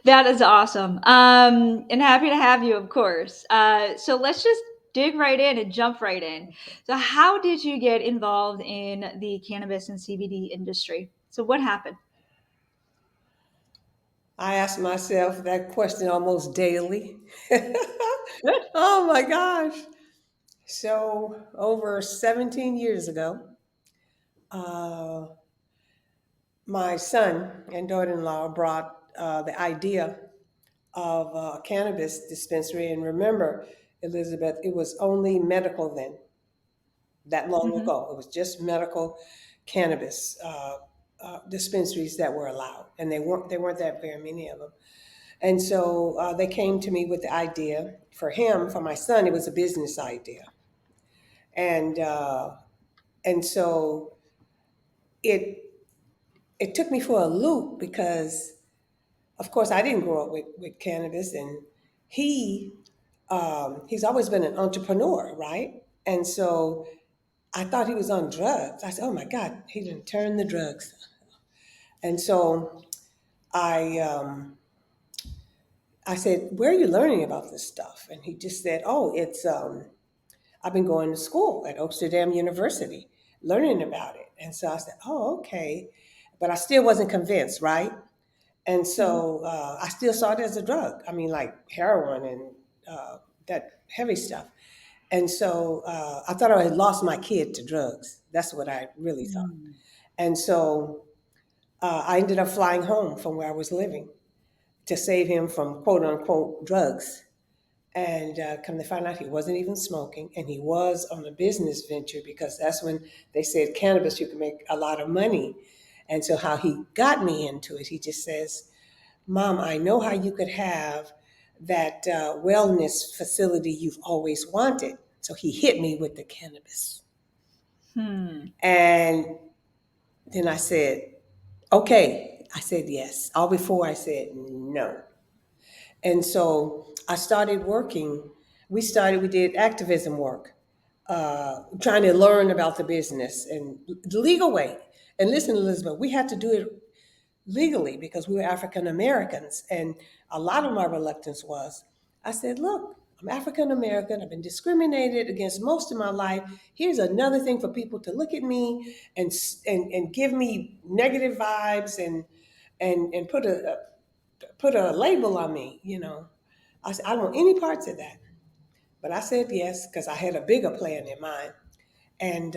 That is awesome. And happy to have you, of course. So let's just dig right in and jump right in. So, how did you get involved in the cannabis and CBD industry? So, what happened? I ask myself that question almost daily. Good. Oh my gosh. So, over 17 years ago, uh, my son and daughter in law brought the idea of a cannabis dispensary. And remember, Elizabeth, it was only medical then, that long Hmm. ago. It was just medical cannabis dispensaries that were allowed, and they weren't that very many of them. And so they came to me with the idea. For him, for my son, it was a business idea, and uh, and so it it took me for a loop because, of course, I didn't grow up with cannabis, and he he's always been an entrepreneur, right? And so I thought he was on drugs. I said, "Oh my God, he didn't turn the drugs." And so I I said, "Where are you learning about this stuff?" And he just said, "Oh, it's I've been going to school at Amsterdam University, learning about it." And so I said, "Oh, okay," but I still wasn't convinced, right? And Hmm. so I still saw it as a drug. I mean, like heroin and that heavy stuff. And so I thought I had lost my kid to drugs. That's what I really thought. And so I ended up flying home from where I was living to save him from quote unquote drugs. And come to find out, he wasn't even smoking, and he was on a business venture because that's when they said cannabis, you can make a lot of money. And so, how he got me into it, he just says, "Mom, I know how you could have that wellness facility you've always wanted." So, he hit me with the cannabis. Hmm. And then I said, "Okay." I said yes. All before I said no. And so I started working. We did activism work, trying to learn about the business and the legal way. And listen, Elizabeth, we had to do it legally because we were African Americans. And a lot of my reluctance was, I said, look, I'm African American. I've been discriminated against most of my life. Here's another thing for people to look at me and give me negative vibes and put a label on me, you know. I said, I don't want any parts of that. But I said yes because I had a bigger plan in mind. And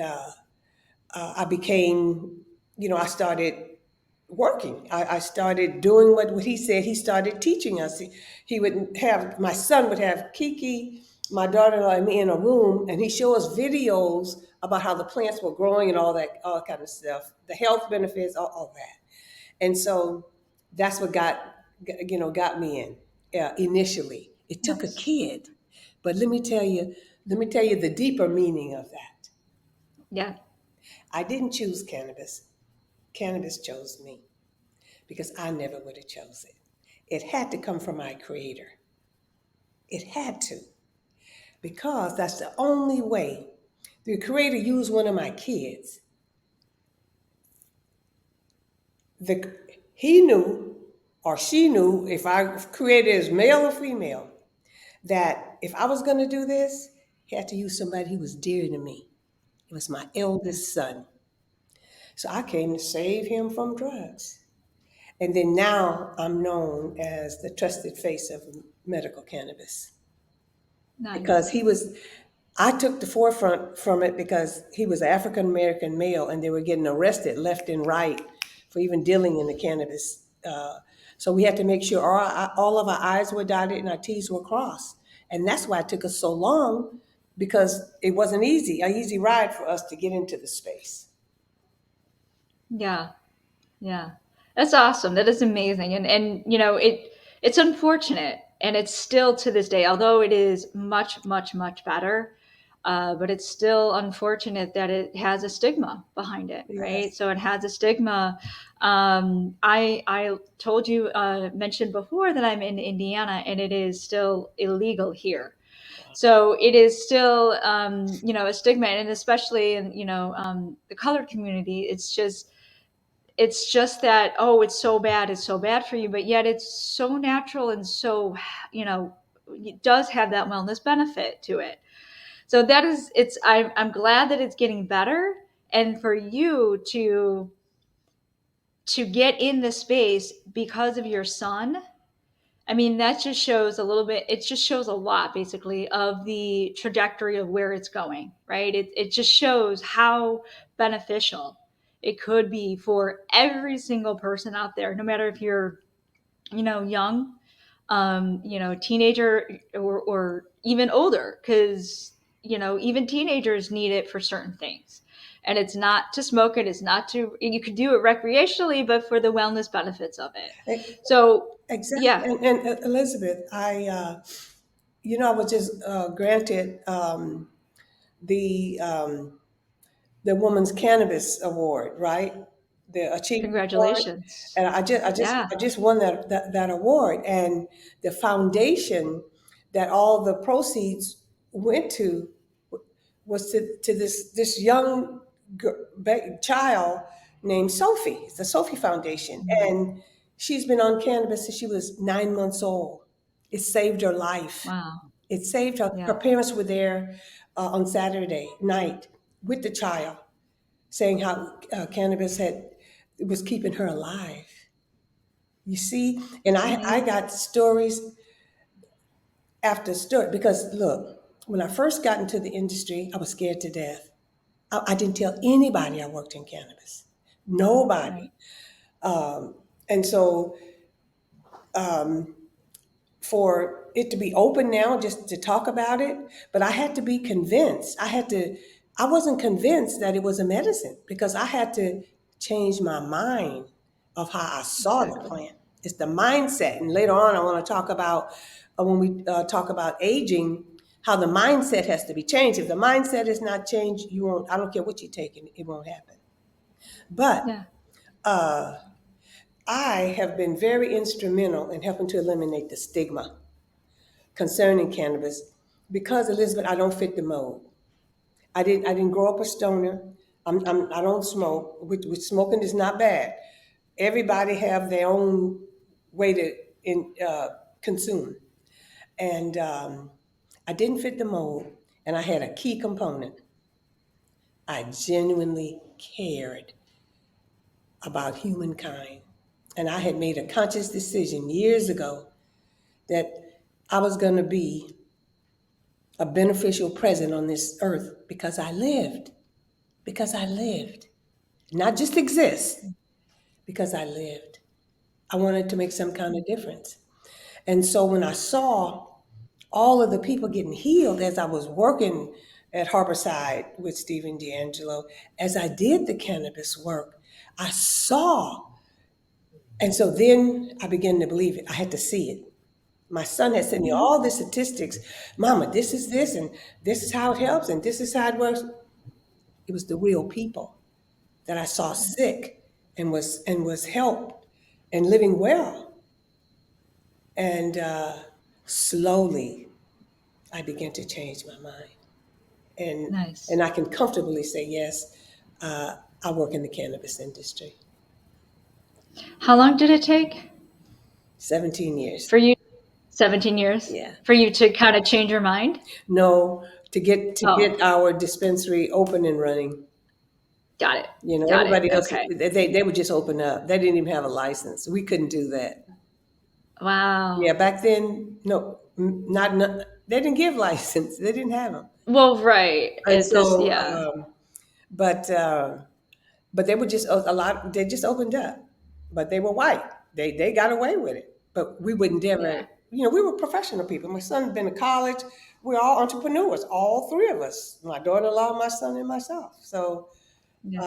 I became, I started working. I started doing what he said. He started teaching us. He would have, my son would have Kiki, my daughter-in-law, and me in a room, and he showed us videos about how the plants were growing and all kind of stuff, the health benefits, all that. And so that's what got me in initially. It took a Nice. kid, but let me tell you the deeper meaning of that. Yeah. I didn't choose cannabis. Cannabis chose me because I never would have chose it. It had to come from my creator. It had to, because that's the only way. The creator used one of my kids. The, he knew or she knew if I created as male or female that if I was going to do this, he had to use somebody who was dear to me. It was my eldest son. So I came to save him from drugs. And then now I'm known as the trusted face of medical cannabis because Nice. I took the forefront from it because he was an African American male and they were getting arrested left and right for even dealing in the cannabis. So we had to make sure all of our I's were dotted and our T's were crossed. And that's why it took us so long because it wasn't an easy ride for us to get into the space. Yeah. Yeah. That's awesome. That is amazing. And it's unfortunate and it's still to this day, although it is much, much, much better, but it's still unfortunate that it has a stigma behind it, right? Yes. So it has a stigma. I told you mentioned before that I'm in Indiana and it is still illegal here. So it is still a stigma, and especially in the colored community, it's just it's just that, oh, it's so bad for you, but yet it's so natural and so, you know, it does have that wellness benefit to it. So that is, I'm glad that it's getting better. And for you to get in the space because of your son, I mean, that just shows a little bit, it just shows a lot basically of the trajectory of where it's going, right? It just shows how beneficial it could be for every single person out there, no matter if you're, you know, young, you know, teenager, or even older, because, you know, even teenagers need it for certain things. And it's not to smoke it, it's not to, you could do it recreationally, but for the wellness benefits of it. E- So, Exactly. yeah, And Elizabeth, I was just granted the the Woman's Cannabis Award, right? The Achievement Award, congratulations. and Yeah, I just won that award, and the foundation that all the proceeds went to was to this young child named Sophie. It's the Sophie Foundation, and she's been on cannabis since she was 9 months old. It saved her life. wow, It saved her. Her yeah, parents were there on Saturday night with the child, saying how cannabis had was keeping her alive. You see, and it's I amazing. got stories after story because look, when I first got into the industry, I was scared to death. I didn't tell anybody I worked in cannabis. Nobody. Right, And so for it to be open now just to talk about it, but I had to be convinced. I wasn't convinced that it was a medicine because I had to change my mind of how I saw the exactly. plant. It's the mindset. And later on, I want to talk about, when we talk about aging, how the mindset has to be changed. If the mindset is not changed, you won't, I don't care what you take, it won't happen. But Yeah, I have been very instrumental in helping to eliminate the stigma concerning cannabis because Elizabeth, I don't fit the mold. I didn't grow up a stoner. I don't smoke, which smoking is not bad. Everybody have their own way to consume, and I didn't fit the mold. And I had a key component. I genuinely cared about humankind, and I had made a conscious decision years ago that I was going to be a beneficial present on this earth because I lived. Because I lived. Not just exist, because I lived. I wanted to make some kind of difference. And so when I saw all of the people getting healed as I was working at Harborside with Stephen D'Angelo, as I did the cannabis work, I saw. And so then I began to believe it. I had to see it. My son had sent me hmm, all the statistics. Mama, this is this, and this is how it helps, and this is how it works. It was the real people that I saw sick and was helped and living well. And slowly, I began to change my mind, and nice. and I can comfortably say yes. I work in the cannabis industry. How long did it take 17 years. for you? 17 years Yeah. for you to kind of change your mind? No, to Oh, get our dispensary open and running. got it. You know, Got it. everybody else, Okay. they would just open up. They didn't even have a license. We couldn't do that. Yeah, Wow. back then, no, not they didn't give license. They didn't have them. Well, right. And It this, so, yeah. but they were just a lot. They just opened up, but they were white. They got away with it. But we would Yeah. never. You know, we were professional people. My son had been to college. We're all entrepreneurs, all three of us. My daughter-in-law, my son, and myself. So Yeah.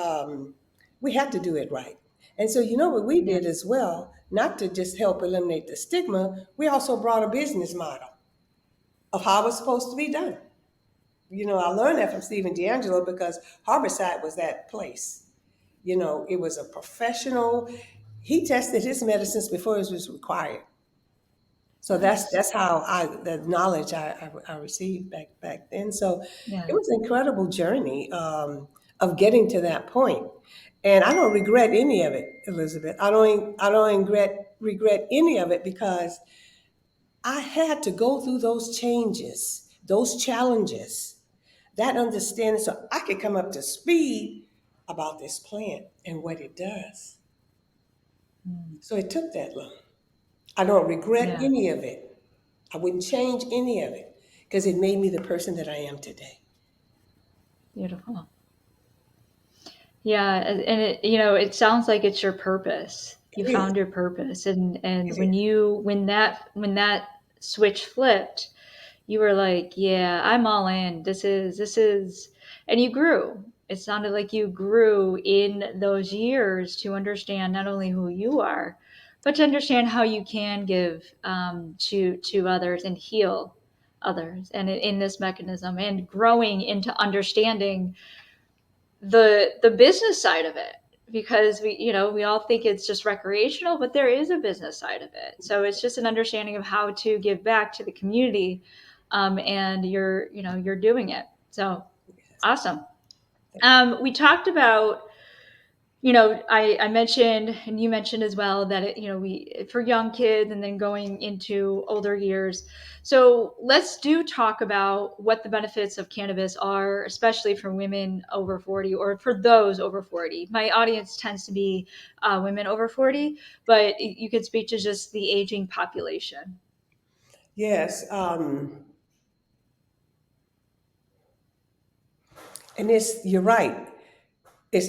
we had to do it right. And so, you know what we Yeah. did as well, not to just help eliminate the stigma, we also brought a business model of how it's supposed to be done. You know, I learned that from Stephen D'Angelo because Harborside was that place. You know, it was a professional. He tested his medicines before it was required. So Nice. that's how the knowledge I received back then. So it Yeah. was an incredible journey. of getting to that point. And I don't regret any of it, Elizabeth. I don't regret any of it because I had to go through those changes, those challenges, that understanding so I could come up to speed about this plant and what it does. Mm. So it took that long. I don't regret Yeah, any of it. I wouldn't change any of it because it made me the person that I am today. beautiful. Yeah, and it, you know, it sounds like it's your purpose. You It is. found your purpose, and It is. when that switch flipped, you were like, yeah, I'm all in. This is, and you grew. It sounded like you grew in those years to understand not only who you are, but to understand how you can give to others and heal others, and in this mechanism, and growing into understanding the business side of it, because we all think it's just recreational, but there is a business side of it. So it's just an understanding of how to give back to the community, and you're doing it. So awesome. We talked about, I mentioned, and you mentioned as well, that we, for young kids and then going into older years. So let's do talk about what the benefits of cannabis are, especially for women over 40, or for those over 40. My audience tends to be women over 40, but you could speak to just the aging population. Yes. And you're right. It's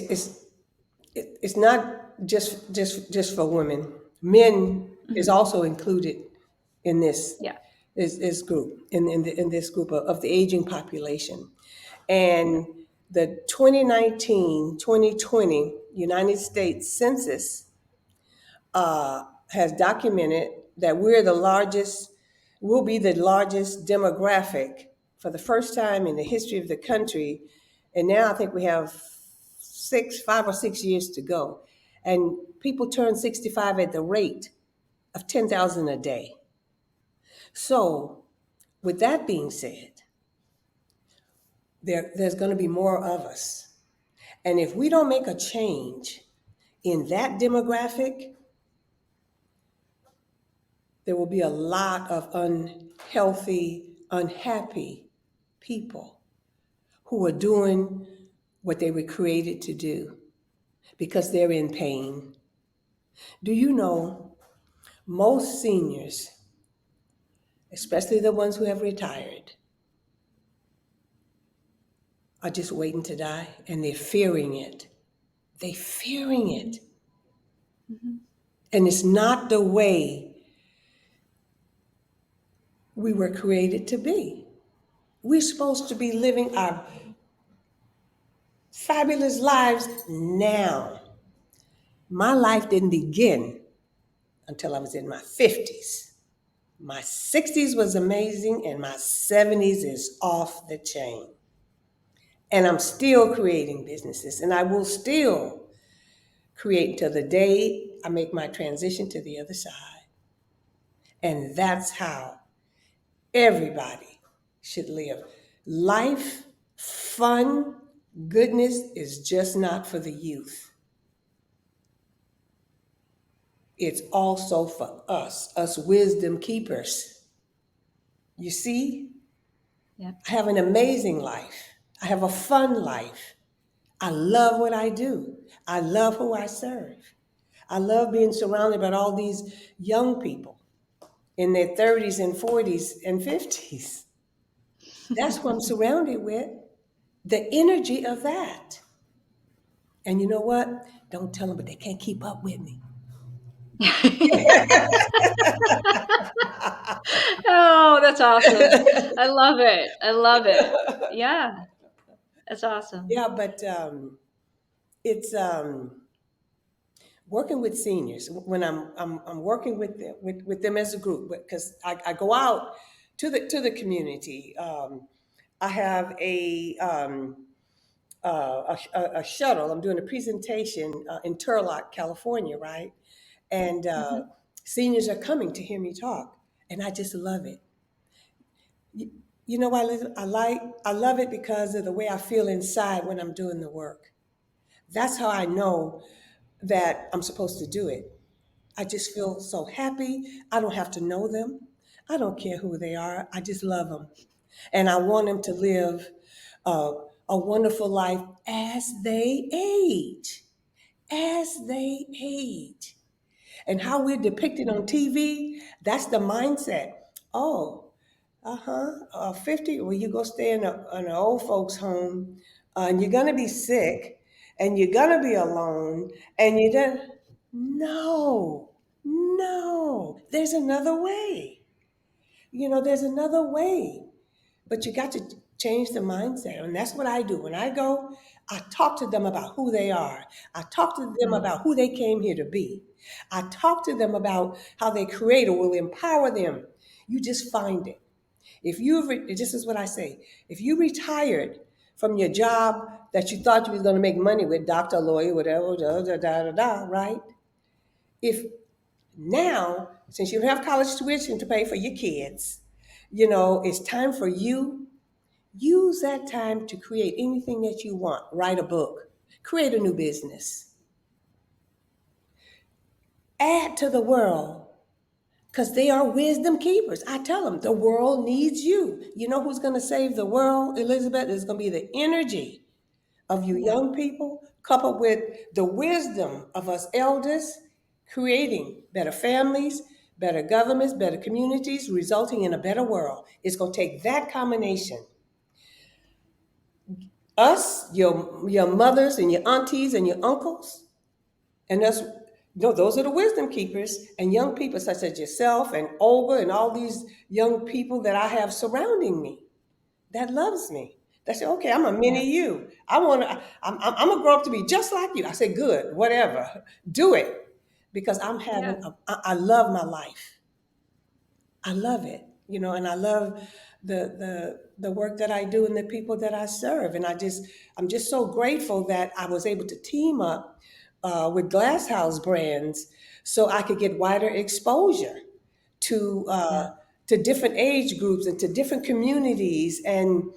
it's not just for women. Men is Mhm. also included in Yeah. this group in this group of the aging population. Yeah. And the 2019-2020 United States Census has documented that will be the largest demographic for the first time in the history of the country. And now I think we have 5 or 6 years to go. And people turn 65 at the rate of 10,000 a day. So, with that being said, there's going to be more of us. And if we don't make a change in that demographic, there will be a lot of unhealthy, unhappy people who are doing what they were created to do because they're in pain. Do you know most seniors, especially the ones who have retired, are just waiting to die and they're fearing it. They're fearing Hmm. it. Hmm. And it's not the way we were created to be. We're supposed to be living our fabulous lives now. My life didn't begin until I was in my 50s. My 60s was amazing, and my 70s is off the chain. And I'm still creating businesses, and I will still create until the day I make my transition to the other side. And that's how everybody should live. Life, fun, goodness is just not for the youth. It's also for us wisdom keepers. You see, Yeah. I have an amazing life. I have a fun life. I love what I do. I love who I serve. I love being surrounded by all these young people in their 30s and 40s and 50s. That's what I'm surrounded with. The energy of that. And you know what? Don't tell them, but they can't keep up with me. Oh, that's awesome. I love it. I love it. Yeah, that's awesome. Yeah, but it's working with seniors when I'm working with them as a group because I go out to the community. I have a shuttle. I'm doing a presentation in Turlock, California, right? And Mhm. seniors are coming to hear me talk, and I just love it. You know why I love it because of the way I feel inside when I'm doing the work. That's how I know that I'm supposed to do it. I just feel so happy. I don't have to know them. I don't care who they are. I just love them. And I want them to live a wonderful life as they age. As they age. And how we're depicted on TV, that's the mindset. Oh, 50, well, you go stay in an old folks' home, and you're going to be sick, and you're going to be alone, and you don't. No, no, there's another way. There's another way. But you got to change the mindset. And that's what I do. When I go, I talk to them about who they are. I talk to them Mm. about who they came here to be. I talk to them about how their creator will empower them. You just find it. This is what I say. If you retired from your job that you thought you was going to make money with, doctor, lawyer, whatever, da, da, da, da, da, right? If now, since you don't have college tuition to pay for your kids, it's time for you. Use that time to create anything that you want. Write a book, create a new business, add to the world because they are wisdom keepers. I tell them the world needs you. You know who's going to save the world, Elizabeth? It's going to be the energy of you Yeah. young people coupled with the wisdom of us elders creating better families, better governments, better communities, resulting in a better world. It's going to take that combination. Us, your mothers and your aunties and your uncles, and us, those are the wisdom keepers, and young people such as yourself and Olga and all these young people that I have surrounding me that loves me. That say, okay, I'm a Yeah. mini you. I'm gonna grow up to be just like you. I say, good, whatever, do it, because Yeah. I love my life. I love it, and I love the work that I do and the people that I serve. And I'm just so grateful that I was able to team up with Glass House Brands so I could get wider exposure to Yeah. different age groups and to different communities, and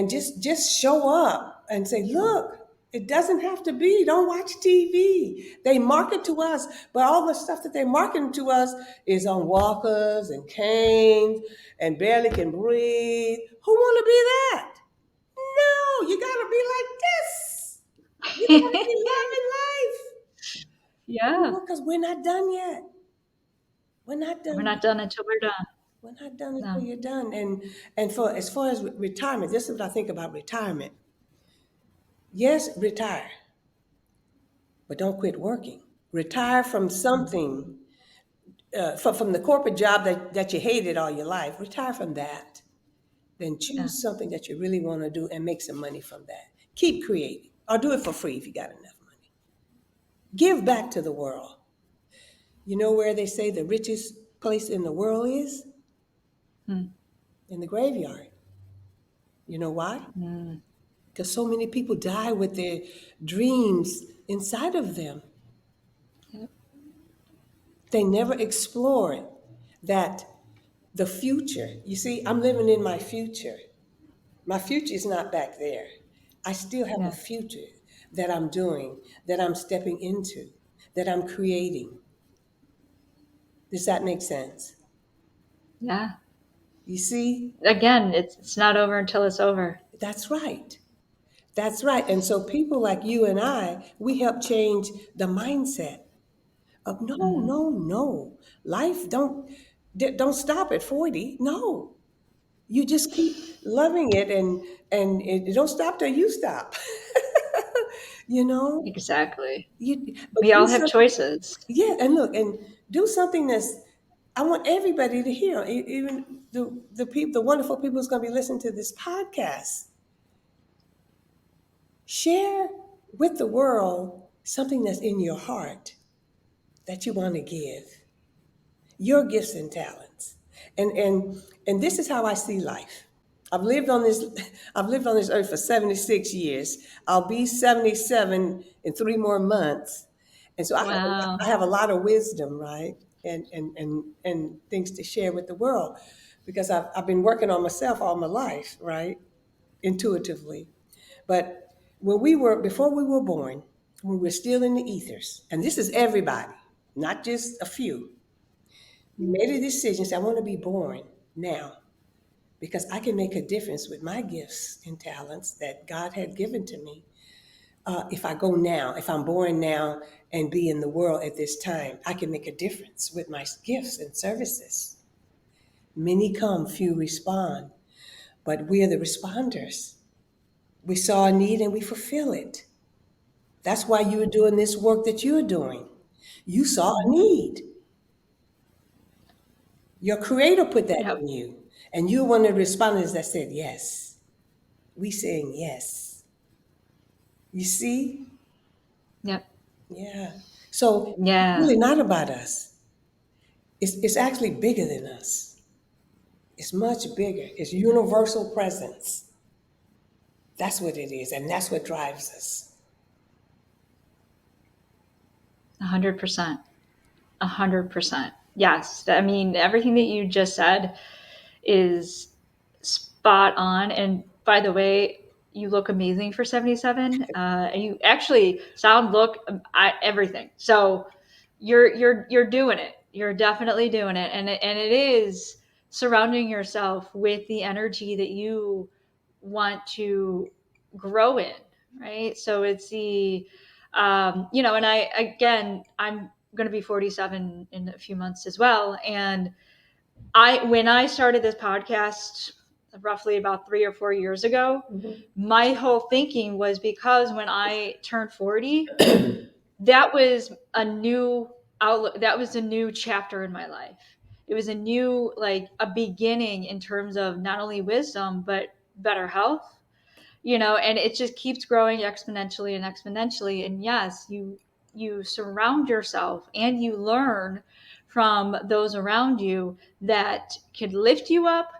just show up and say, look, it doesn't have to be. Don't watch TV. They market to us, but all the stuff that they market to us is on walkers and canes and barely can breathe. Who want to be that? No, you got to be like this. You got to be loving life. Yeah. Because we're not done yet. We're not We're done not yet. done until we're done. We're not done until No. you're done. And for as far as retirement, this is what I think about retirement. Yes, retire, but don't quit working. Retire from something, from the corporate job that you hated all your life. Retire from that. Then Yeah. choose something that you really want to do and make some money from that. Keep creating, or do it for free if you got enough money. Give back to the world. You know where they say the richest place in the world is? Mm. In the graveyard. You know why? Mm. Because so many people die with their dreams inside of them. Yep. They never explored that the future. You see, I'm living in my future. My future is not back there. I still have a Yeah. future that I'm doing, that I'm stepping into, that I'm creating. Does that make sense? Yeah. You see, Again, it's not over until it's over. that's right. That's right. And so people like you and I, we help change the mindset of no, Hmm. no, no. Life don't stop at 40. No. You just keep loving it, and it don't stop till you stop. you know? Exactly. But We do all have something, choices. yeah, and look, and do something I want everybody to hear, even the people, the wonderful people who's going to be listening to this podcast. Share with the world something that's in your heart that you want to give, your gifts and talents. And this is how I see life. I've lived on this I've lived on this earth for 76 years. I'll be 77 in 3 more months. And so Wow. I have a lot of wisdom, right? And things to share with the world. because I've been working on myself all my life, right? Intuitively. But before we were born, when we were still in the ethers, and this is everybody, not just a few, we made a decision, say, I want to be born now because I can make a difference with my gifts and talents that God had given to me. If I go now, if I'm born now and be in the world at this time, I can make a difference with my gifts and services. Many come, few respond, but we are the responders. We saw a need and we fulfill it. That's why you're doing this work that you're doing. You saw a Hmm. need. Your creator put that Yep. in you. And you're one of the responders that said yes. We saying yes. You see? Yep. Yeah. So it's Yeah. really not about us. It's actually bigger than us. It's much bigger. It's universal presence. That's what it is, and that's what drives us. 100%. 100%. Yes. I mean, everything that you just said is spot on. And by the way, you look amazing for 77. And you actually sound, look, everything. So you're doing it. You're definitely doing it. And it is surrounding yourself with the energy that you want to grow in, right? So it's and I'm going to be 47 in a few months as well. And when I started this podcast roughly about 3 or 4 years ago, Mhm. my whole thinking was because when I turned 40, that was a new outlook. That was a new chapter in my life. It was a new, like a beginning in terms of not only wisdom, but better health, and it just keeps growing exponentially and exponentially. And yes, you surround yourself and you learn from those around you that can lift you up,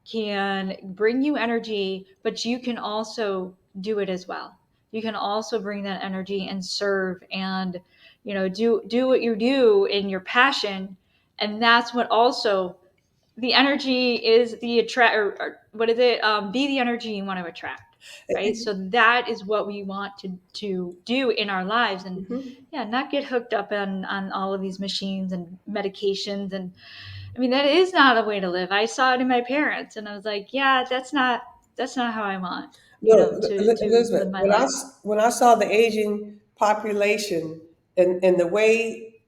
can bring you energy, but you can also do it as well. You can also bring that energy and serve and do what you do in your passion. And that's what also the energy is the attract or what is it, be the energy you want to attract, right? So that is what we want to do in our lives. And Mhm. yeah, not get hooked up on all of these machines and medications. And I mean, that is not a way to live. I saw it in my parents and I was like, yeah, that's not how I want, Look, to live Elizabeth, my life. when I saw the aging population and the way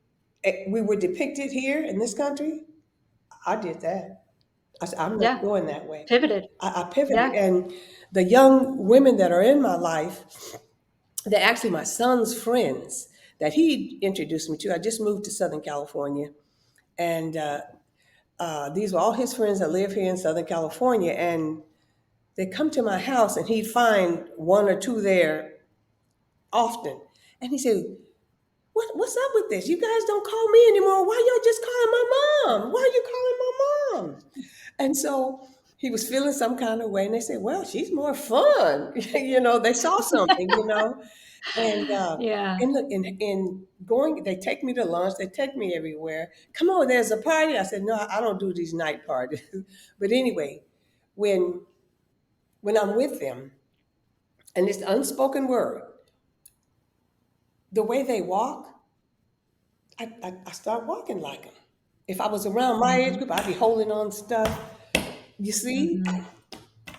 we were depicted here in this country, I did that. I said, I'm not Yeah. going that way. Pivoted. I pivoted. Yeah. And the young women that are in my life, they're actually my son's friends that he introduced me to. I just moved to Southern California. And these were all his friends that live here in Southern California. And they come to my house and he'd find one or two there often. And he said, what's up with this? You guys don't call me anymore. Why y'all just calling my mom? Why are you calling my mom? And so he was feeling some kind of way. And they said, well, she's more fun. They saw something. And Yeah. in going, they take me to lunch. They take me everywhere. Come on, there's a party. I said, no, I don't do these night parties. But anyway, when I'm with them, and it's the unspoken word, the way they walk, I start walking like them. If I was around my age Hmm. group, I'd be holding on stuff. You see, Hmm.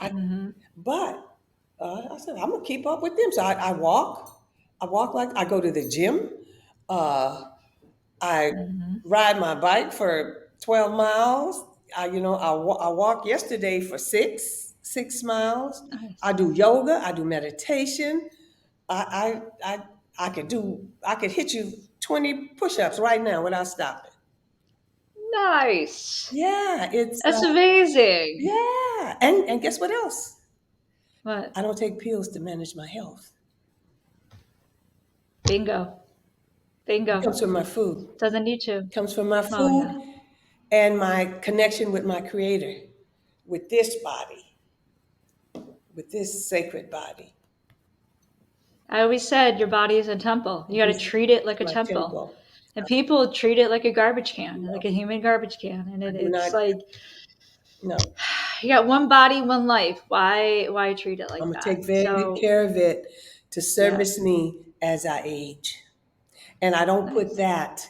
I, Hmm. but I said I'm gonna keep up with them. So I walk. I walk like I go to the gym. Uh, I Hmm. ride my bike for 12 miles. I walked yesterday for six miles. I Nice. do yoga. I do meditation. I could hit you 20 push-ups right now without stopping. Nice. Yeah, it's That's amazing. yeah. And guess what else? What? I don't take pills to manage my health. Bingo. It Bingo. comes from my food. Doesn't need to. It comes from my Oh, yeah. food and my connection with my creator, with this body, with this sacred body. I always said your body is a temple. You got to This is treat it like a my temple. temple. And people treat it like a garbage can, No, like a human garbage can. And I do it's not. like, No. You got one body, one life. Why treat it I'm like gonna take that? very good So care of it to yeah, service me as I age. And I don't put nice. that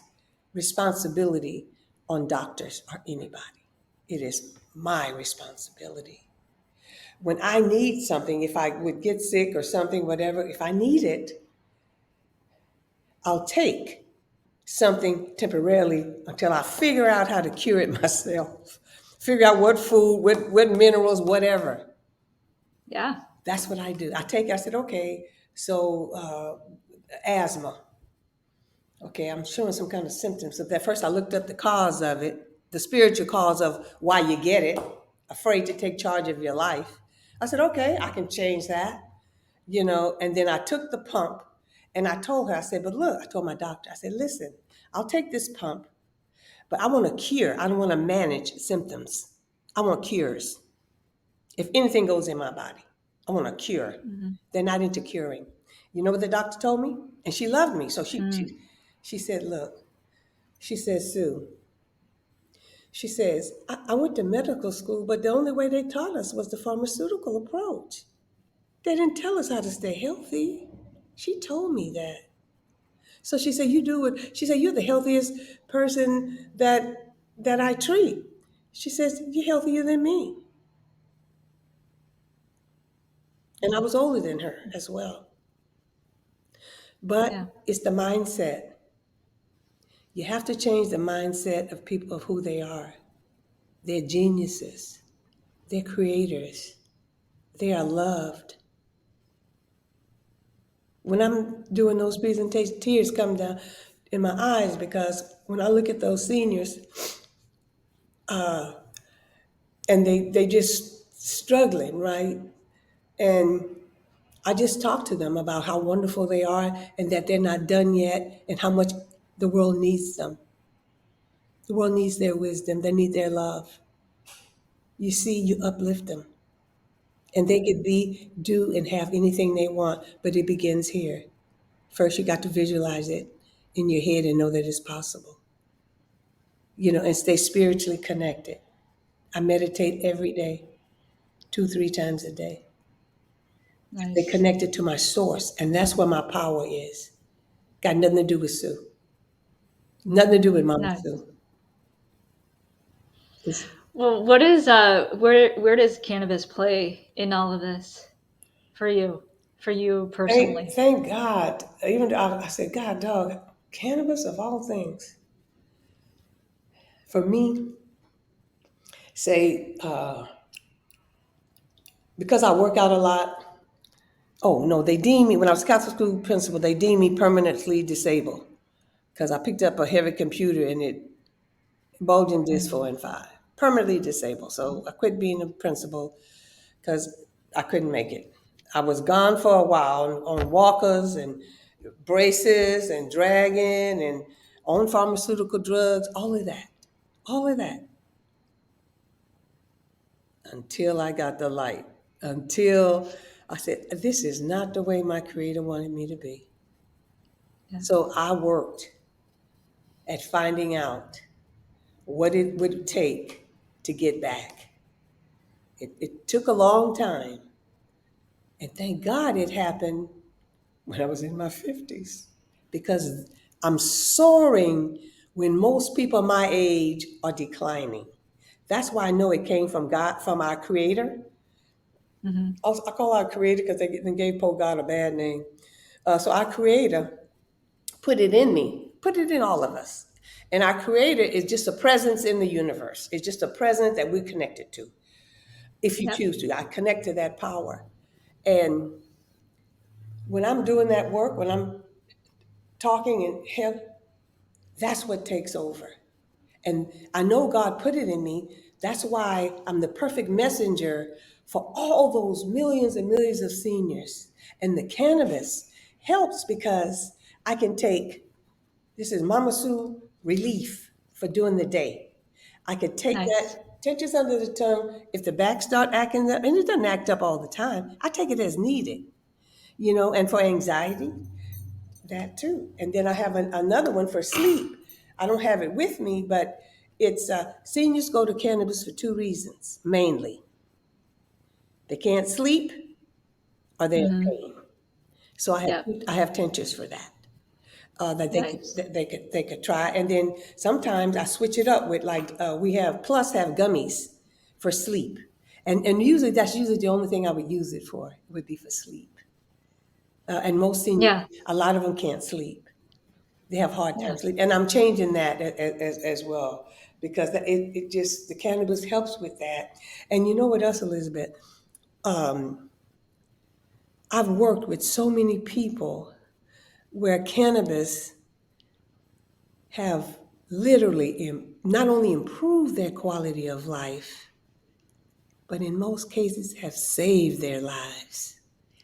responsibility on doctors or anybody. It is my responsibility. When I need something, if I would get sick or something, whatever, if I need it, I'll take something temporarily until I figure out how to cure it myself. Figure out what food, what minerals, whatever. Yeah. That's what I do. I said, okay, so asthma. Okay, I'm showing some kind of symptoms of that. First, I looked up the cause of it, the spiritual cause of why you get it, afraid to take charge of your life. I said, okay, I can change that, and then I took the pump and I told her, I said, but look, I told my doctor, I said, listen, I'll take this pump, but I want to cure. I don't want to manage symptoms. I want cures. If anything goes in my body, I want a cure. Hmm. They're not into curing. You know what the doctor told me? And she loved me. So Mm. she said, look, she says, Sue, she says, I went to medical school, but the only way they taught us was the pharmaceutical approach. They didn't tell us how to stay healthy. She told me that. So she said, you do it. She said, you're the healthiest person that I treat. She says, you're healthier than me. And I was older than her as well. But Yeah. it's the mindset. You have to change the mindset of people of who they are. They're geniuses. They're creators. They are loved. When I'm doing those presentations, tears come down in my eyes because when I look at those seniors and they just struggling, right? And I just talk to them about how wonderful they are and that they're not done yet and how much the world needs them. The world needs their wisdom. They need their love. You see, you uplift them. And they could be, do, and have anything they want, but it begins here. First, you got to visualize it in your head and know that it's possible, and stay spiritually connected. I meditate every day, 2, 3 times a day. Stay Nice. connected to my source, and that's where my power is. Got nothing to do with Sue, nothing to do with Mama Nice. Sue. It's, Well, what is where does cannabis play in all of this for you? For you personally? thank God. Even though I said, God, dog, cannabis of all things. For me, say, because I work out a lot. Oh no, they deemed me when I was Catholic school principal. They deemed me permanently disabled because I picked up a heavy computer and it bulging disc Mm. 4 and 5. Permanently disabled. So I quit being a principal because I couldn't make it. I was gone for a while on walkers and braces and dragging and on pharmaceutical drugs, all of that, until I got the light, until I said, this is not the way my creator wanted me to be. Yeah. So I worked at finding out what it would take to get back. It took a long time. And thank God it happened when I was in my 50s because I'm soaring when most people my age are declining. That's why I know it came from God, from our Creator. Hmm. I call our Creator because they gave poor God a bad name. So our Creator put it in me, put it in all of us. And our Creator is just a presence in the universe. It's just a presence that we're connected to. If you Yep. choose to, I connect to that power. And when I'm doing that work, when I'm talking in Him, that's what takes over. And I know God put it in me. That's why I'm the perfect messenger for all those millions and millions of seniors. And the cannabis helps because I can take, this is Mama Sue relief for during the day. I could take Nice. that, tinctures under the tongue. If the back start acting up, and it doesn't act up all the time, I take it as needed, and for anxiety, that too. And then I have another one for sleep. I don't have it with me, but it's seniors go to cannabis for two reasons mainly. They can't sleep or they're in Hmm. pain. So Yep. I have tinctures for that. That Nice. they could try, and then sometimes I switch it up with like we have plus have gummies for sleep, and usually that's usually the only thing I would use it for would be for sleep. And most seniors, Yeah. a lot of them can't sleep. They have hard time Yeah. sleep, and I'm changing that as well because it just the cannabis helps with that. And you know what else, Elizabeth? Um, I've worked with so many people where cannabis have literally not only improved their quality of life, but in most cases have saved their lives.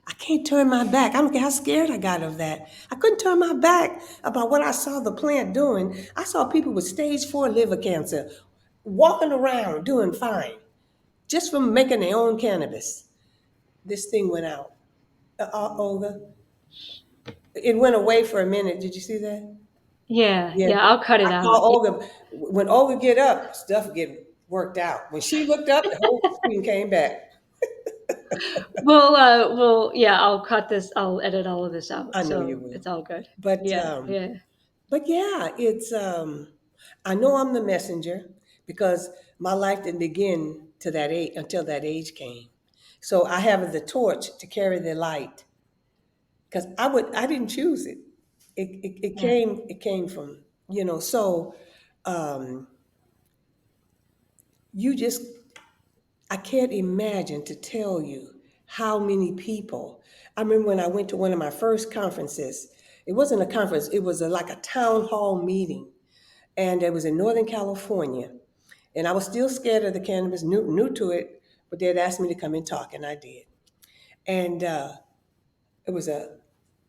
I can't turn my back. I don't care how scared I got of that. I couldn't turn my back about what I saw the plant doing. I saw people with stage 4 liver cancer walking around doing fine just from making their own cannabis. This thing went out. Olga, it went away for a minute. Did you see that? Yeah. Yeah, Yeah. I'll cut I it call out. Yeah. Olga. When Olga get up, stuff get worked out. When she looked up, the whole screen came back. Yeah, I'll cut this. I'll edit all of this out. I know you So will. it's all good. But Yeah. um, Yeah. but yeah, it's I know I'm the messenger because my life didn't begin to that age until that age came. So I have the torch to carry the light because I didn't choose it. Yeah. It came from so um, you just I can't imagine to tell you how many people. I remember when I went to one of my first conferences. It wasn't a conference, it was like a town hall meeting. And it was in Northern California. And I was still scared of the cannabis, new to it, but they had asked me to come and talk, and I did. And it was a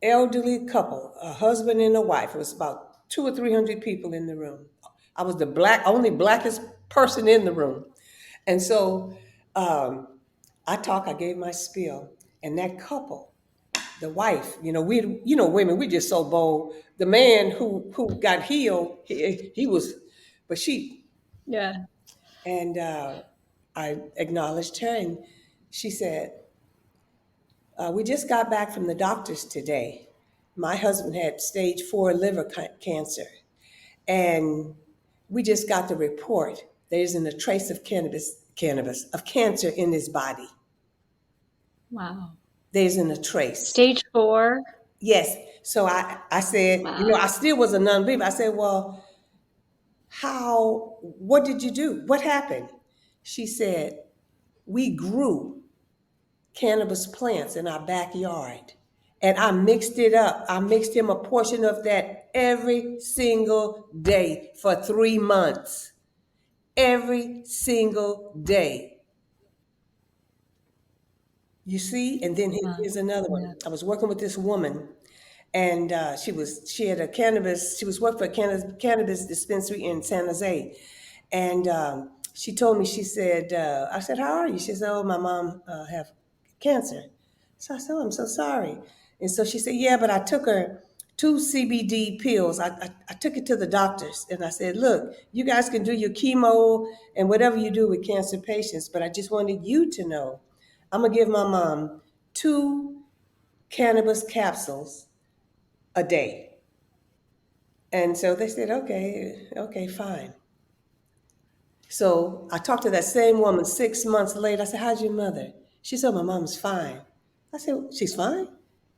elderly couple, a husband and a wife. It was about 200 or 300 people in the room. I was the only blackest person in the room. And so um, I gave my spiel, and that couple, the wife, women, we just so bold. The man who got healed, he was, but she, Yeah. and I acknowledged her, and she said, "We just got back from the doctors today. My husband had stage 4 liver cancer, and we just got the report. There isn't a trace of cannabis of cancer in his body. Wow. There isn't a trace." Stage 4. Yes. So I said, Wow. I still was a non-believer. I said, well, what did you do? What happened? She said, we grew cannabis plants in our backyard. And I mixed it up. I mixed him a portion of that every single day for 3 months. Every single day. You see? And then Wow. here's another one. Yeah. I was working with this woman, and she had a cannabis. She was working for a cannabis dispensary in San Jose, and she told me. She said, "I said, how are you?" She said, "Oh, my mom have cancer." So I said, "Oh, I'm so sorry." And so she said, "Yeah, but I took her two CBD pills. I took it to the doctors, and I said, look, you guys can do your chemo and whatever you do with cancer patients, but I just wanted you to know, I'm gonna give my mom two cannabis capsules a day." And so they said, okay, okay, fine. So I talked to that same woman 6 months later. I said, how's your mother? She said, my mom's fine. I said, she's fine?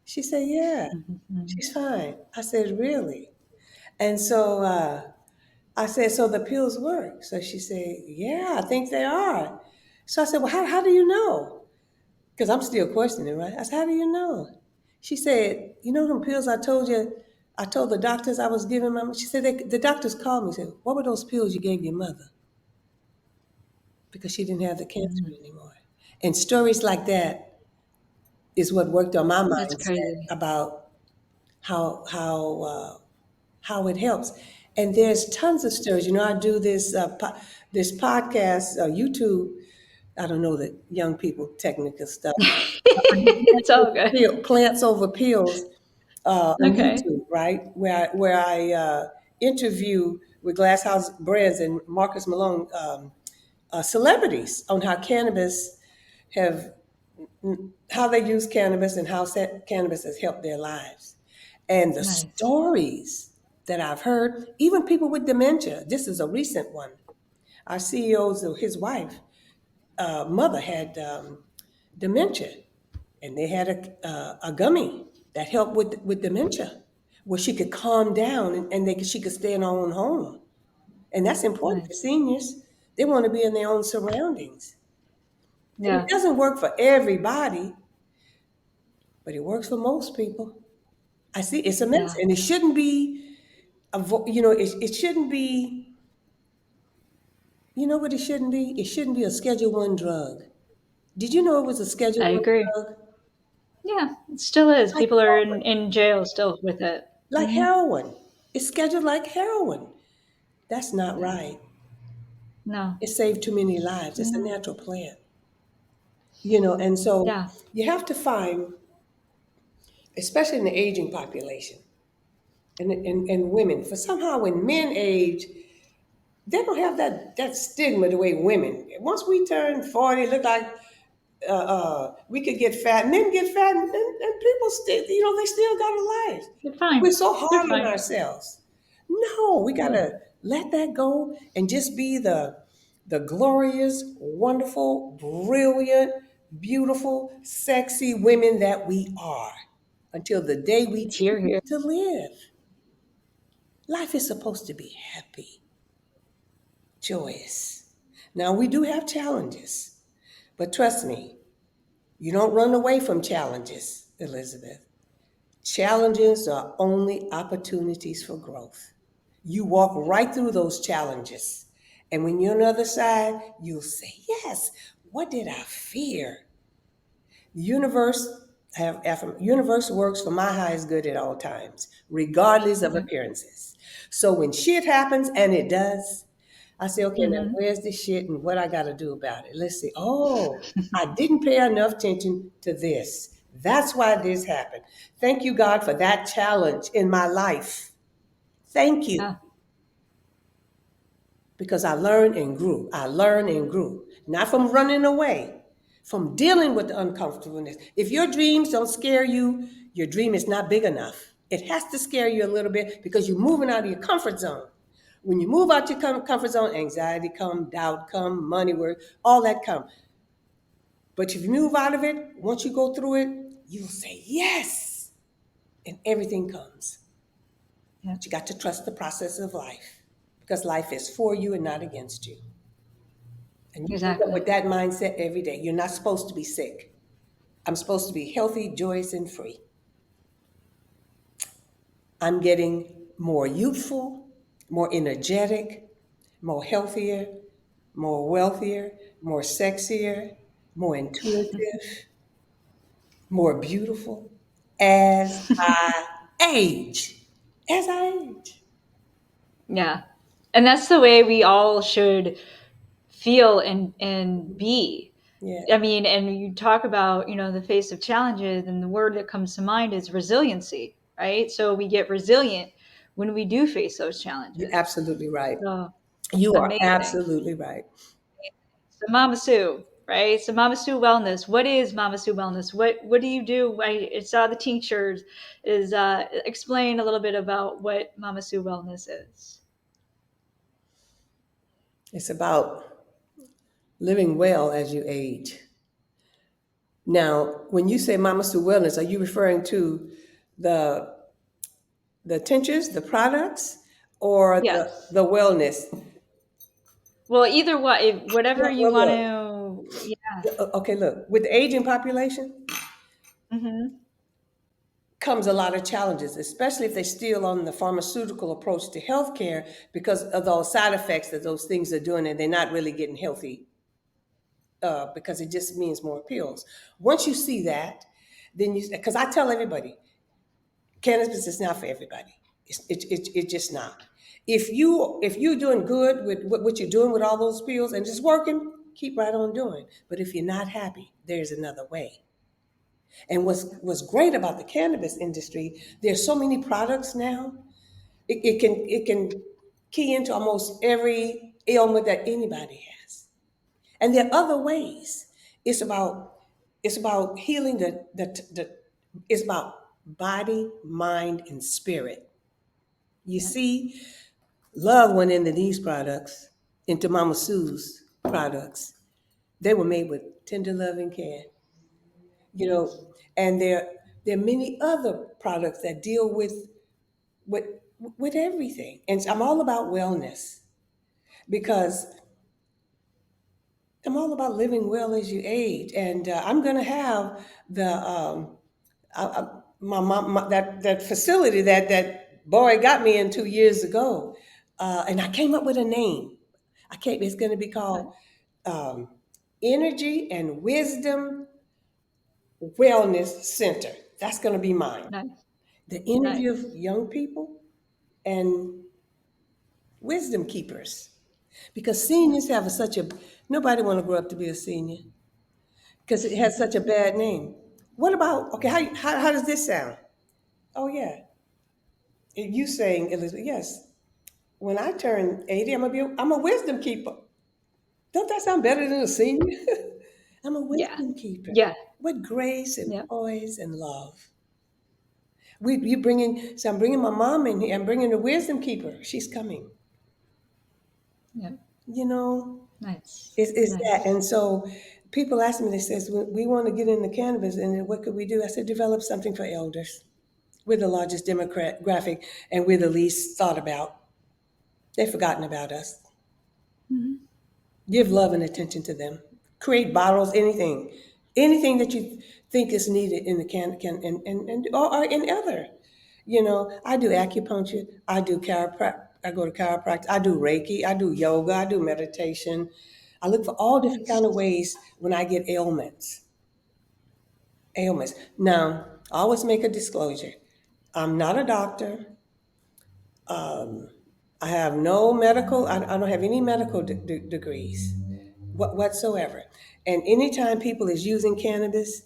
She said, yeah, Mhm. she's fine. I said, really? And so I said, so the pills work? So she said, yeah, I think they are. So I said, well, how do you know? Because I'm still questioning, right? I said, how do you know? She said, you know them pills I told you, I told the doctors I was giving my mom? She said, the doctors called me and said, what were those pills you gave your mother? Because she didn't have the cancer Mhm. anymore. And stories like that is what worked on my That's mindset crazy. about how it helps. And there's tons of stories. I do this podcast, YouTube. I don't know the young people technical stuff. It's all good. Plants over pills on Okay. YouTube, right? Where I interview with Glass House Brands and Marcus Malone, celebrities on how cannabis have how they use cannabis and how cannabis has helped their lives. And the Nice. stories that I've heard, even people with dementia, this is a recent one. Our CEO's, his wife, mother had dementia, and they had a gummy that helped with dementia, where she could calm down and she could stay in her own home. And that's important for Nice. seniors. They want to be in their own surroundings. And it Yeah. doesn't work for everybody, but it works for most people. I see it's a mess, Yeah. and it shouldn't be. It shouldn't be. You know what it shouldn't be? It shouldn't be a Schedule One drug. Did you know it was a Schedule I One agree. drug? Yeah, it still is. Like People are heroin. in jail still with it. Like Hmm. heroin. It's scheduled like heroin. That's not Yeah. right. No. It saved too many lives. It's a Hmm. natural plant. And so Yeah. you have to find, especially in the aging population and women, for somehow when men age, they don't have that stigma the way women. Once we turn 40, look like we could get fat. Men get fat, and people still, they still got a life. They're We're fine. so They're hard on fine. ourselves. No, we Yeah. gotta let that go and just be the glorious, wonderful, brilliant, beautiful, sexy women that we are until the day we Here, choose here. to live. Life is supposed to be happy, joyous. Now we do have challenges, but trust me, you don't run away from challenges, Elizabeth. Challenges are only opportunities for growth. You walk right through those challenges. And when you're on the other side, you'll say, yes, what did I fear? The universe works for my highest good at all times, regardless of Yeah. appearances. So when shit happens, and it does, I say, okay, now Hmm. where's this shit and what I got to do about it? Let's see. Oh, I didn't pay enough attention to this. That's why this happened. Thank you, God, for that challenge in my life. Thank you. Yeah. Because I learned and grew. I learned and grew. Not from running away, from dealing with the uncomfortableness. If your dreams don't scare you, your dream is not big enough. It has to scare you a little bit because you're moving out of your comfort zone. When you move out your comfort zone, anxiety come, doubt come, money work, all that come. But if you move out of it, once you go through it, you'll say yes, and everything comes. Yeah. But you got to trust the process of life because life is for you and not against you. And you wake up Exactly. with that mindset every day. You're not supposed to be sick. I'm supposed to be healthy, joyous, and free. I'm getting more youthful, more energetic, more healthier, more wealthier, more sexier, more intuitive, more beautiful as I age. As I age. Yeah. And that's the way we all should feel and be. Yeah. I mean, and you talk about, the face of challenges, and the word that comes to mind is resiliency, right? So we get resilient when we do face those You're challenges. absolutely right. So You are amazing. absolutely right. So Mama Sue, right? So Mama Sue Wellness. What is Mama Sue Wellness? What do you do? I saw the tinctures. Is explain a little bit about what Mama Sue Wellness is. It's about living well as you age. Now, when you say Mama Sue Wellness, are you referring to the the tinctures, the products, or Yes. the wellness? Well, either way, whatever Well, you well, want look. to. Yeah. Okay, look. With the aging population Hmm. comes a lot of challenges, especially if they're still on the pharmaceutical approach to healthcare because of those side effects that those things are doing, and they're not really getting healthy because it just means more pills. Once you see that, then because I tell everybody, cannabis is not for everybody. It's just not. If you're doing good with what you're doing with all those pills and just working, keep right on doing. But if you're not happy, there's another way. And what's great about the cannabis industry, there's so many products now. It can. key into almost every ailment that anybody has. And there are other ways. It's about it's about healing the it's about body, mind, and spirit. You Yeah. see, love went into these products, into Mama Sue's products. They were made with tender love and care, you know, Yes. and there are many other products that deal with with everything. And I'm all about wellness because I'm all about living well as you age. And I'm going to have the that facility that boy got me in 2 years ago, and I came up with a name. I came. It's going to be Right. called um, Energy and Wisdom Wellness Center. That's going to be mine. Nice. The energy of Nice. young people and wisdom keepers, because Yeah. seniors have such a nobody want to grow up to be a senior because it has such a bad name. What about okay? How does this sound? Oh yeah, you saying Elizabeth? Yes. When I turn 80, I'm a wisdom keeper. Don't that sound better than a senior? I'm a Yeah. wisdom keeper Yeah. with grace and Yeah. poise and love. You bringing so I'm bringing my mom in here. I'm bringing the wisdom keeper. She's coming. Yeah. You know, Nice. it's that. Nice. And so people ask me, they says, we want to get into cannabis, and what could we do? I said, develop something for elders. We're the largest demographic, and we're the least thought about. They've forgotten about us. Hmm. Give love and attention to them. Create bottles, anything that you think is needed in the can and or in other. You know, I do acupuncture, I do chiropractic, I go to chiropractic, I do Reiki, I do yoga, I do meditation. I look for all different kind of Nice. ways when I get ailments. Ailments. Now, I always make a disclosure. I'm not a doctor. I have no medical, I don't have any medical degrees whatsoever. And anytime people is using cannabis,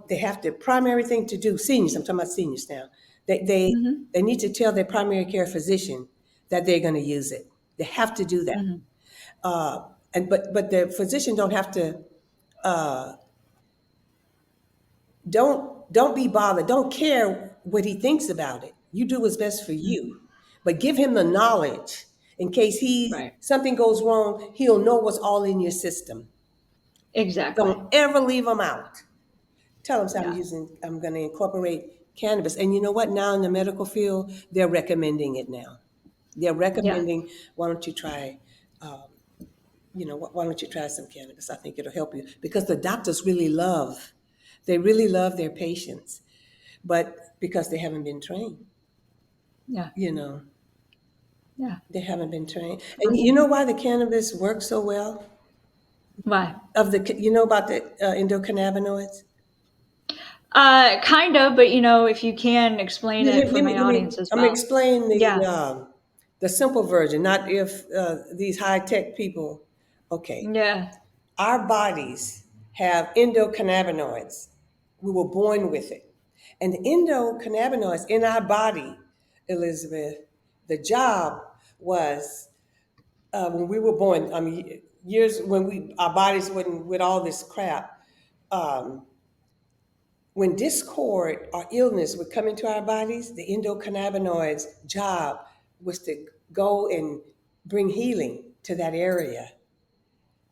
they have the primary thing to do, seniors, I'm talking about seniors now, Hmm. they need to tell their primary care physician that they're going to use it. They have to do that. Hmm. But the physician don't have to, don't be bothered. Don't care what he thinks about it. You do what's best for you. Hmm. But give him the knowledge in case Right. something goes wrong, he'll know what's all in your system. Exactly. Don't ever leave him out. Tell him, "So Yeah. I'm going to incorporate cannabis." And you know what? Now in the medical field, they're recommending it now. They're Yeah. recommending, why don't you try, why don't you try some cannabis? I think it'll help you because the doctors they really love their patients, but because they haven't been trained, Yeah. you know, Yeah. they haven't been trained. And you know why the cannabis works so well? Why? You know about the endocannabinoids? Kind of, but if you can explain it for my Let audience me, as I'm gonna well. explain Yeah. the simple version, not if these high tech people. Okay, Yeah. our bodies have endocannabinoids. We were born with it, and the endocannabinoids in our body, Elizabeth, the job was when we were born. I mean, years when our bodies wouldn't with all this crap. Um, when discord or illness would come into our bodies, the endocannabinoids' job was to go and bring healing to that area.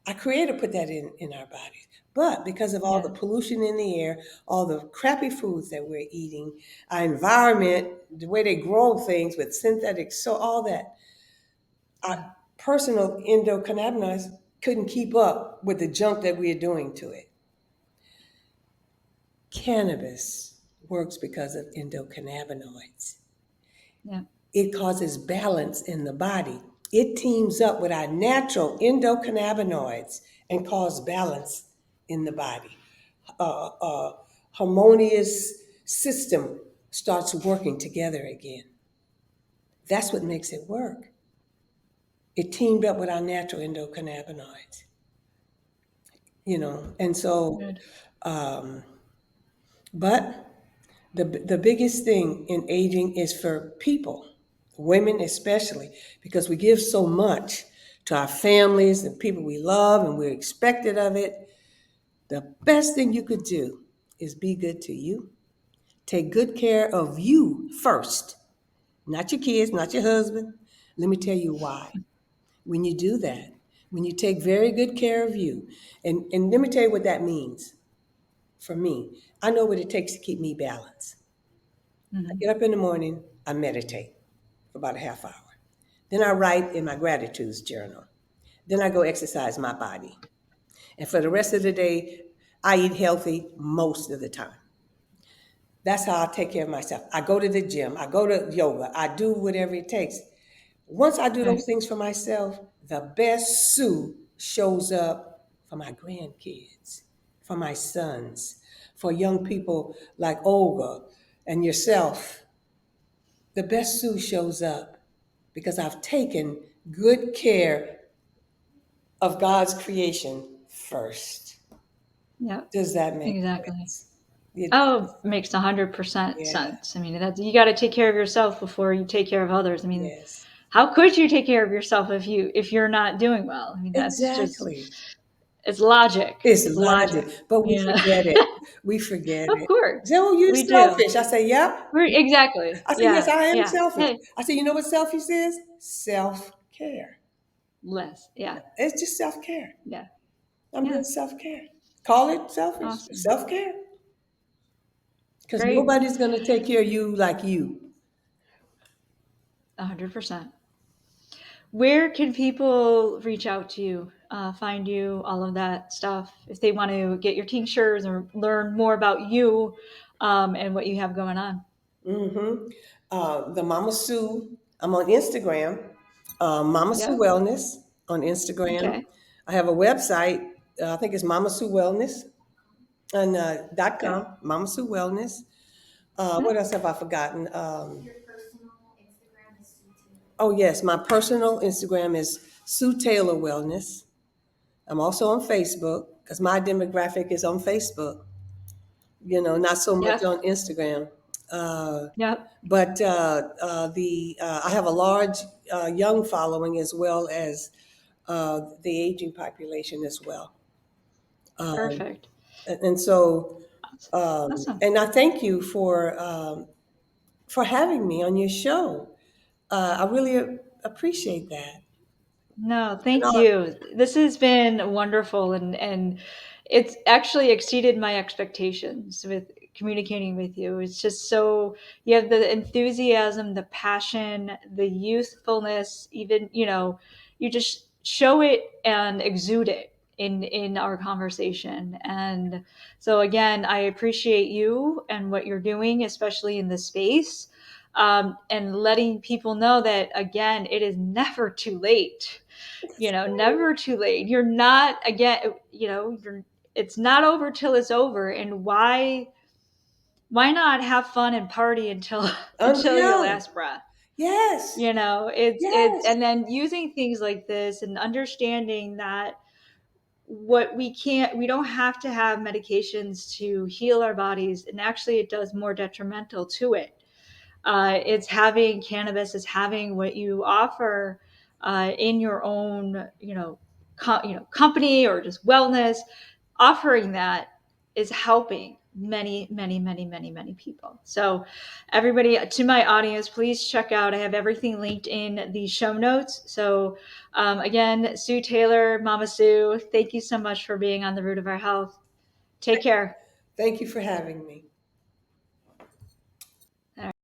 Our Creator put that in our bodies. But because of all the Yeah. pollution in the air, all the crappy foods that we're eating, our environment, the way they grow things with synthetics, so all that, Yeah. our personal endocannabinoids couldn't keep up with the junk that we are doing to it. Cannabis works because of endocannabinoids. Yeah. It causes balance in the body. It teams up with our natural endocannabinoids and causes balance in the body. A harmonious system starts working together again. That's what makes it work. It teamed up with our natural endocannabinoids, and so, Good. but the biggest thing in aging is for people. women especially, because we give so much to our families and people we love and we're expected of it. The best thing you could do is be good to you. Take good care of you first, not your kids, not your husband. Let me tell you why. When you do that, when you take very good care of you, and let me tell you what that means for me. I know what it takes to keep me balanced. I Hmm. get up in the morning, I meditate for about a half hour. Then I write in my gratitudes journal. Then I go exercise my body. And for the rest of the day, I eat healthy most of the time. That's how I take care of myself. I go to the gym, I go to yoga, I do whatever it takes. Once I do those Right. things for myself, the best Sue shows up for my grandkids, for my sons, for young people like Olga and yourself. The best Sue shows up because I've taken good care of God's creation first. Yep. Does that make Exactly. sense? It, Oh, makes 100% yeah, sense. I mean, that you got to take care of yourself before you take care of others. I mean, yes, how could you take care of yourself if you're not doing well? I mean, that's just exactly. it's logic. It's It's logic. logic, but we You know. forget it. We forget Of it. course. Say, oh, you're We do. selfish. I say, yep. Exactly. I say, yes, Yeah. I am Yeah. selfish. Hey, I say, you know what selfish is? Self care. less. Yeah. It's just self care. Yeah. I'm Yeah. doing self care. Call it selfish, Awesome. self care. Because Great. nobody's going to take care of you like you. 100%. Where can people reach out to you, find you, all of that stuff, if they want to get your tinctures or learn more about you and what you have going on? Mm-hmm. The Mama Sue, I'm on Instagram, Mama Sue Yep. Wellness on Instagram. Okay. I have a website, I think it's Mama Sue Wellness and Okay. .com, Mama Sue Wellness. Yeah. What else have I forgotten? Oh, yes, my personal Instagram is Sue Taylor Wellness. I'm also on Facebook because my demographic is on Facebook, not so much Yep. on Instagram. Uh, Yep. but I have a large young following as well as the aging population as well. Perfect. And so, Awesome. and I thank you for having me on your show. I really appreciate that. No, And thank you. This has been wonderful and it's actually exceeded my expectations with communicating with you. It's just so you have the enthusiasm, the passion, the youthfulness, even, you just show it and exude it in our conversation. And so again, I appreciate you and what you're doing, especially in this space. And letting people know that again, it is never too late, never too late. You're not again, it's not over till it's over. And why not have fun and party until until your yeah, last breath? yes, It's yes, and then using things like this and understanding that we don't have to have medications to heal our bodies, and actually it does more detrimental to it. It's having cannabis, is having what you offer in your own, company or just wellness. Offering that is helping many, many, many, many, many people. So, everybody, to my audience, please check out. I have everything linked in the show notes. So, again, Sue Taylor, Mama Sue, thank you so much for being on the Root of Our Health. Take care. thank you for having me.